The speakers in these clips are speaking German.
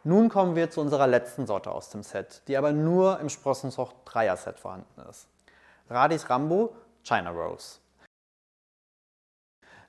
Nun kommen wir zu unserer letzten Sorte aus dem Set, die aber nur im Sprossenzucht 3er Set vorhanden ist. Radis Rambo China Rose.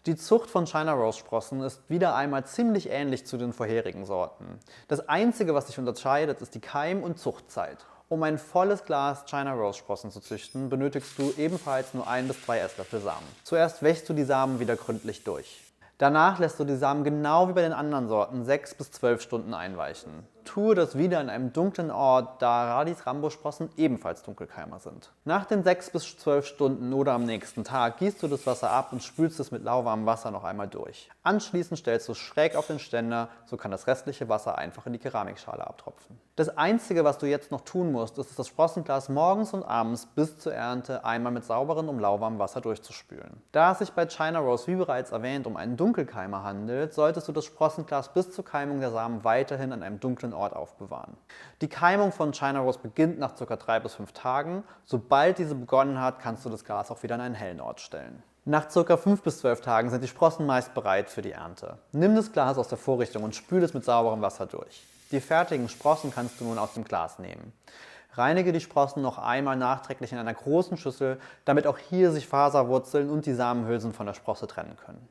Die Zucht von China Rose Sprossen ist wieder einmal ziemlich ähnlich zu den vorherigen Sorten. Das einzige, was sich unterscheidet, ist die Keim- und Zuchtzeit. Um ein volles Glas China Rose Sprossen zu züchten, benötigst du ebenfalls nur 1 bis 2 Esslöffel Samen. Zuerst wäschst du die Samen wieder gründlich durch. Danach lässt du die Samen genau wie bei den anderen Sorten 6 bis 12 Stunden einweichen. Tue das wieder in einem dunklen Ort, da Radis Rambo-Sprossen ebenfalls Dunkelkeimer sind. Nach den 6 bis 12 Stunden oder am nächsten Tag gießt du das Wasser ab und spülst es mit lauwarmem Wasser noch einmal durch. Anschließend stellst du es schräg auf den Ständer, so kann das restliche Wasser einfach in die Keramikschale abtropfen. Das Einzige, was du jetzt noch tun musst, ist das Sprossenglas morgens und abends bis zur Ernte einmal mit sauberem und lauwarmem Wasser durchzuspülen. Da es sich bei China Rose, wie bereits erwähnt, um einen Dunkelkeimer handelt, solltest du das Sprossenglas bis zur Keimung der Samen weiterhin an einem dunklen Ort aufbewahren. Die Keimung von China Rose beginnt nach ca. 3 bis 5 Tagen. Sobald diese begonnen hat, kannst du das Glas auch wieder an einen hellen Ort stellen. Nach ca. 5 bis 12 Tagen sind die Sprossen meist bereit für die Ernte. Nimm das Glas aus der Vorrichtung und spüle es mit sauberem Wasser durch. Die fertigen Sprossen kannst du nun aus dem Glas nehmen. Reinige die Sprossen noch einmal nachträglich in einer großen Schüssel, damit auch hier sich Faserwurzeln und die Samenhülsen von der Sprosse trennen können.